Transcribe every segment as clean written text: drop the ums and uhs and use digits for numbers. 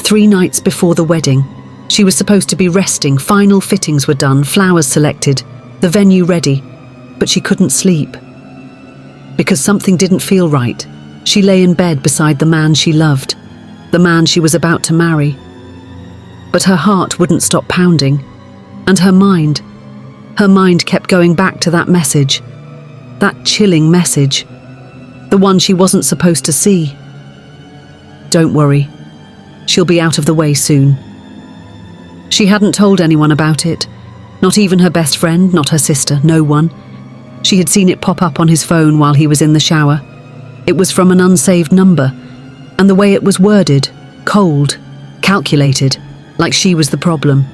3 nights before the wedding. She was supposed to be resting, final fittings were done, flowers selected, the venue ready, but she couldn't sleep. Because something didn't feel right, she lay in bed beside the man she loved, the man she was about to marry. But her heart wouldn't stop pounding, and her mind kept going back to that message, that chilling message, the one she wasn't supposed to see. Don't worry, she'll be out of the way soon. She hadn't told anyone about it, not even her best friend, not her sister, no one. She had seen it pop up on his phone while he was in the shower. It was from an unsaved number, and the way it was worded, cold, calculated, like she was the problem.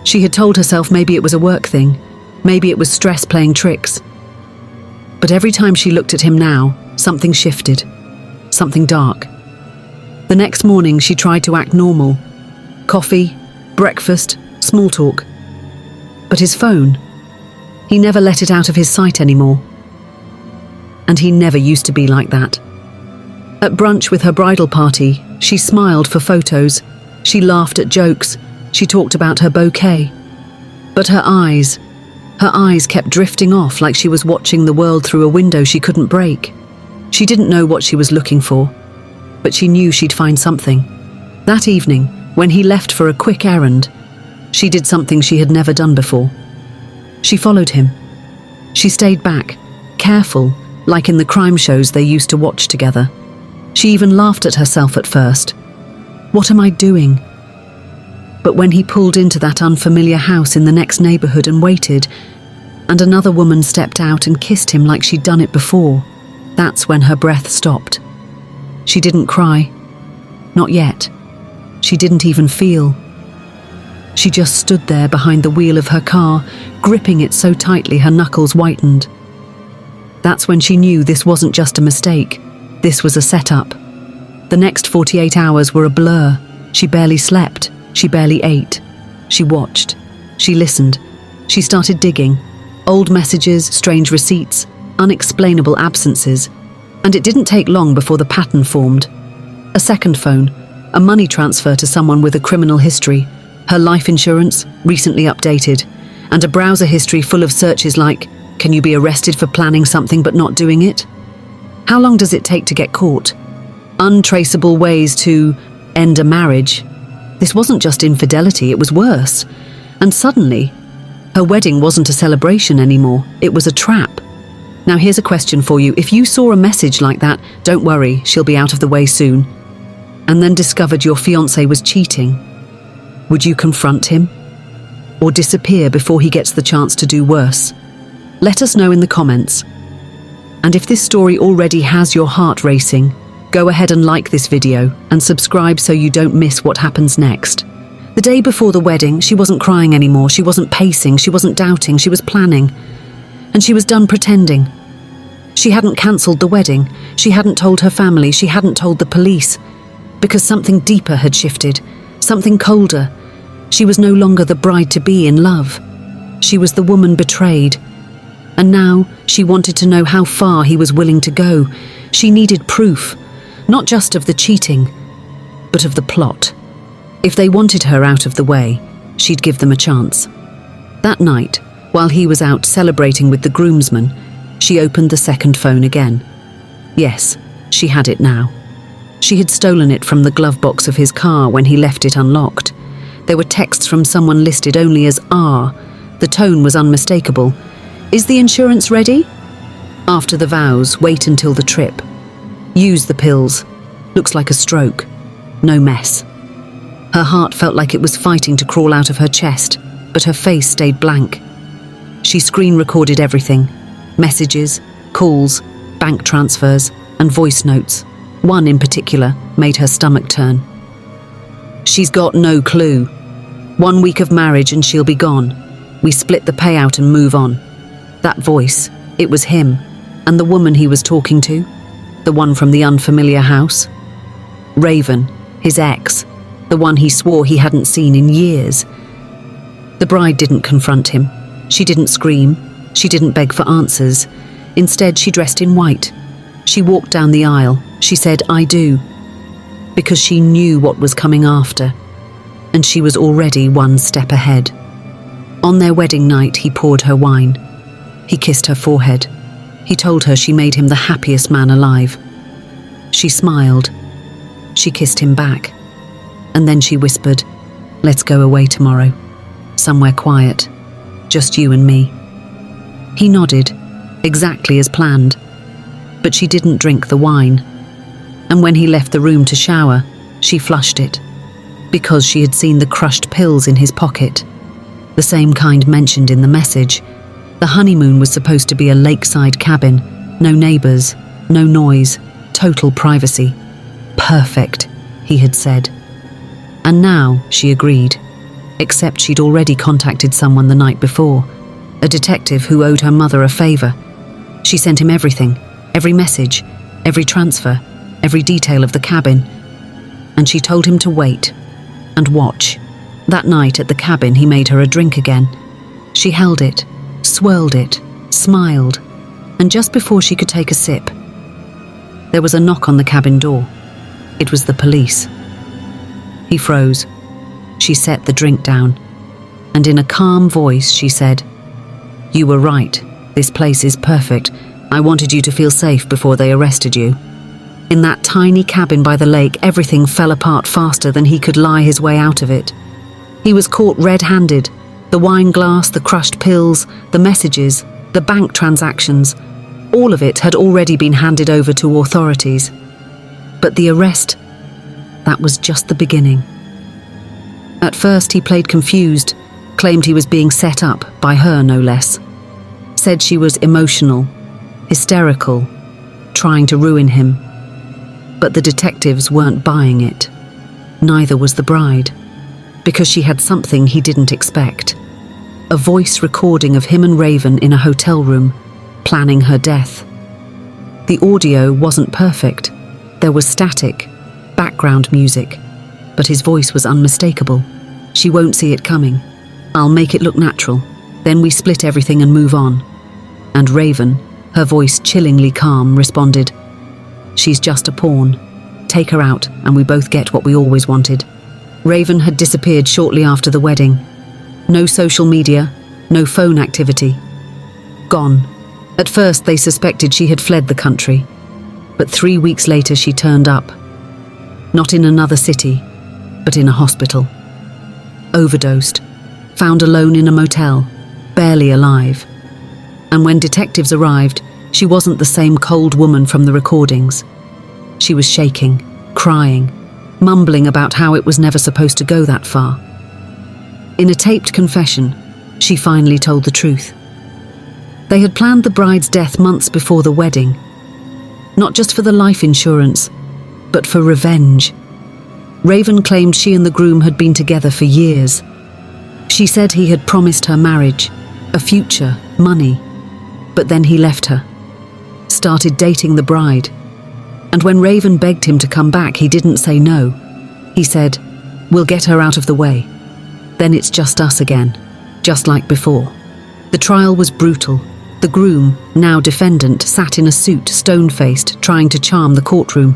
She had told herself maybe it was a work thing, maybe it was stress playing tricks. But every time she looked at him now, something shifted, something dark. The next morning she tried to act normal. Coffee, breakfast, small talk. But his phone, he never let it out of his sight anymore. And he never used to be like that. At brunch with her bridal party, she smiled for photos, she laughed at jokes, she talked about her bouquet. But her eyes kept drifting off like she was watching the world through a window she couldn't break. She didn't know what she was looking for, but she knew she'd find something. That evening, when he left for a quick errand, she did something she had never done before. She followed him. She stayed back, careful, like in the crime shows they used to watch together. She even laughed at herself at first. What am I doing? But when he pulled into that unfamiliar house in the next neighborhood and waited, and another woman stepped out and kissed him like she'd done it before, that's when her breath stopped. She didn't cry. Not yet. She didn't even feel. She just stood there behind the wheel of her car, gripping it so tightly her knuckles whitened. That's when she knew this wasn't just a mistake. This was a setup. The next 48 hours were a blur. She barely slept. She barely ate. She watched. She listened. She started digging. Old messages, strange receipts, unexplainable absences. And it didn't take long before the pattern formed. A second phone, a money transfer to someone with a criminal history, her life insurance, recently updated, and a browser history full of searches like, can you be arrested for planning something but not doing it? How long does it take to get caught? Untraceable ways to end a marriage. This wasn't just infidelity, it was worse. And suddenly, her wedding wasn't a celebration anymore, it was a trap. Now here's a question for you. If you saw a message like that, don't worry, she'll be out of the way soon, and then discovered your fiancé was cheating, would you confront him? Or disappear before he gets the chance to do worse? Let us know in the comments. And if this story already has your heart racing, go ahead and like this video and subscribe so you don't miss what happens next. The day before the wedding, she wasn't crying anymore, she wasn't pacing, she wasn't doubting, she was planning. And she was done pretending. She hadn't cancelled the wedding, she hadn't told her family, she hadn't told the police. Because something deeper had shifted, something colder. She was no longer the bride-to-be in love. She was the woman betrayed. And now she wanted to know how far he was willing to go. She needed proof, not just of the cheating, but of the plot. If they wanted her out of the way, she'd give them a chance. That night, while he was out celebrating with the groomsmen, she opened the second phone again. Yes, she had it now. She had stolen it from the glove box of his car when he left it unlocked. There were texts from someone listed only as R. The tone was unmistakable. Is the insurance ready? After the vows, wait until the trip. Use the pills. Looks like a stroke. No mess. Her heart felt like it was fighting to crawl out of her chest, but her face stayed blank. She screen recorded everything. Messages, calls, bank transfers, and voice notes. One in particular made her stomach turn. She's got no clue. 1 week of marriage and she'll be gone. We split the payout and move on. That voice, it was him, and the woman he was talking to, the one from the unfamiliar house. Raven, his ex, the one he swore he hadn't seen in years. The bride didn't confront him. She didn't scream. She didn't beg for answers. Instead, she dressed in white. She walked down the aisle. She said, I do. because she knew what was coming after, and she was already one step ahead. On their wedding night, he poured her wine. He kissed her forehead. He told her she made him the happiest man alive. She smiled. She kissed him back. And then she whispered, "Let's go away tomorrow. Somewhere quiet. Just you and me." He nodded, exactly as planned. But she didn't drink the wine. And when he left the room to shower, she flushed it, because she had seen the crushed pills in his pocket, the same kind mentioned in the message. The honeymoon was supposed to be a lakeside cabin, no neighbours, no noise, total privacy. Perfect, he had said. And now she agreed, except she'd already contacted someone the night before, a detective who owed her mother a favour. She sent him everything, every message, every transfer, every detail of the cabin, and she told him to wait and watch. That night at the cabin, he made her a drink again. She held it, swirled it, smiled, and just before she could take a sip, there was a knock on the cabin door. It was the police. He froze. She set the drink down, and in a calm voice she said, "You were right. This place is perfect. I wanted you to feel safe before they arrested you." In that tiny cabin by the lake, everything fell apart faster than he could lie his way out of it. He was caught red-handed. The wine glass, the crushed pills, the messages, the bank transactions, all of it had already been handed over to authorities. But the arrest, that was just the beginning. At first he played confused, claimed he was being set up, by her no less. Said she was emotional, hysterical, trying to ruin him. But the detectives weren't buying it. Neither was the bride, because she had something he didn't expect. A voice recording of him and Raven in a hotel room, planning her death. The audio wasn't perfect. There was static, background music, but his voice was unmistakable. "She won't see it coming. I'll make it look natural. Then we split everything and move on." And Raven, her voice chillingly calm, responded, "She's just a pawn. Take her out and we both get what we always wanted." Raven had disappeared shortly after the wedding. No social media, no phone activity. Gone. At first they suspected she had fled the country, but 3 weeks later she turned up. Not in another city, but in a hospital. Overdosed, found alone in a motel, barely alive. And when detectives arrived, she wasn't the same cold woman from the recordings. She was shaking, crying, mumbling about how it was never supposed to go that far. In a taped confession, she finally told the truth. They had planned the bride's death months before the wedding, not just for the life insurance, but for revenge. Raven claimed she and the groom had been together for years. She said he had promised her marriage, a future, money, but then he left her, started dating the bride. And when Raven begged him to come back, he didn't say no. He said, "We'll get her out of the way. Then it's just us again, just like before." The trial was brutal. The groom, now defendant, sat in a suit, stone-faced, trying to charm the courtroom.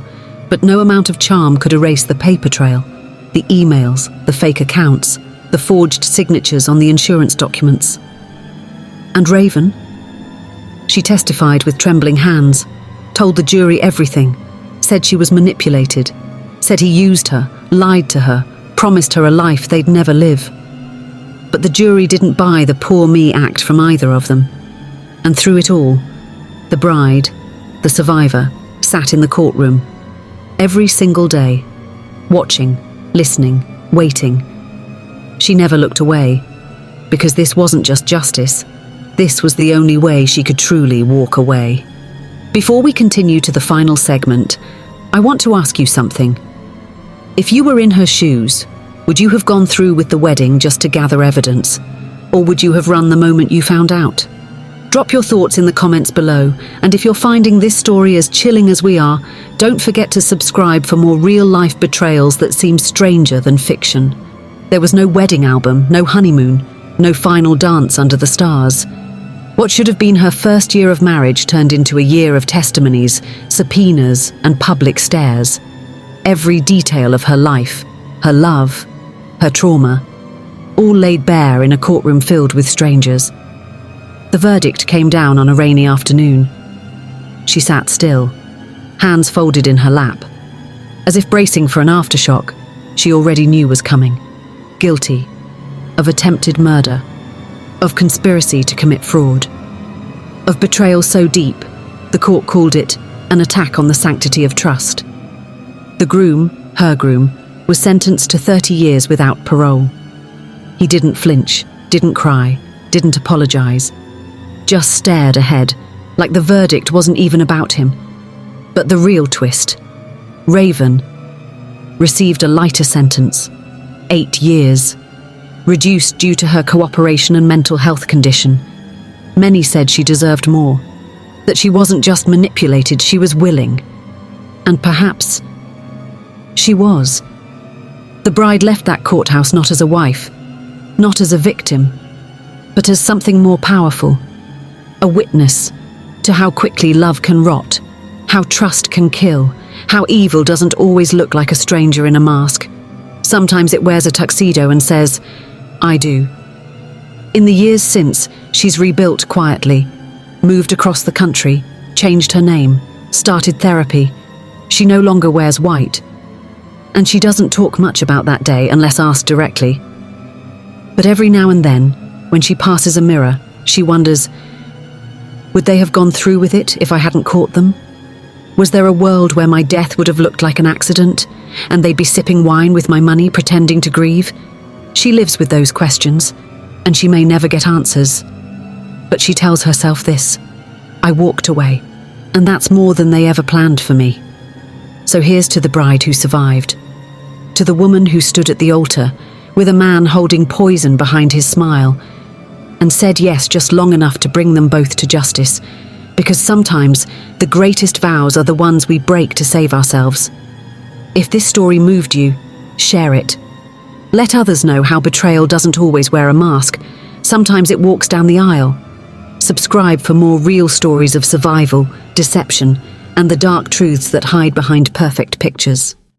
But no amount of charm could erase the paper trail, the emails, the fake accounts, the forged signatures on the insurance documents. And Raven? She testified with trembling hands, told the jury everything, said she was manipulated, said he used her, lied to her, promised her a life they'd never live. But the jury didn't buy the poor me act from either of them. And through it all, the bride, the survivor, sat in the courtroom, every single day, watching, listening, waiting. She never looked away, because this wasn't just justice. This was the only way she could truly walk away. Before we continue to the final segment, I want to ask you something. If you were in her shoes, would you have gone through with the wedding just to gather evidence? Or would you have run the moment you found out? Drop your thoughts in the comments below, and if you're finding this story as chilling as we are, don't forget to subscribe for more real-life betrayals that seem stranger than fiction. There was no wedding album, no honeymoon, no final dance under the stars. What should have been her first year of marriage turned into a year of testimonies, subpoenas, and public stares. every detail of her life, her love, her trauma, all laid bare in a courtroom filled with strangers. The verdict came down on a rainy afternoon. She sat still, hands folded in her lap, as if bracing for an aftershock she already knew was coming. Guilty of attempted murder, of conspiracy to commit fraud, of betrayal so deep, the court called it an attack on the sanctity of trust. The groom, her groom, was sentenced to 30 years without parole. He didn't flinch, didn't cry, didn't apologize, just stared ahead, like the verdict wasn't even about him. But the real twist, Raven, received a lighter sentence, 8 years, reduced due to her cooperation and mental health condition. Many said she deserved more, that she wasn't just manipulated, she was willing. And perhaps she was. The bride left that courthouse not as a wife, not as a victim, but as something more powerful, a witness to how quickly love can rot, how trust can kill, how evil doesn't always look like a stranger in a mask. Sometimes it wears a tuxedo and says, "I do." In the years since, she's rebuilt quietly, moved across the country, changed her name, started therapy. She no longer wears white. And she doesn't talk much about that day unless asked directly. But every now and then, when she passes a mirror, she wonders, would they have gone through with it if I hadn't caught them? Was there a world where my death would have looked like an accident, and they'd be sipping wine with my money pretending to grieve? She lives with those questions, and she may never get answers. But she tells herself this: I walked away, and that's more than they ever planned for me. So here's to the bride who survived, to the woman who stood at the altar with a man holding poison behind his smile, and said yes just long enough to bring them both to justice, because sometimes the greatest vows are the ones we break to save ourselves. If this story moved you, share it. Let others know how betrayal doesn't always wear a mask. Sometimes it walks down the aisle. Subscribe for more real stories of survival, deception, and the dark truths that hide behind perfect pictures.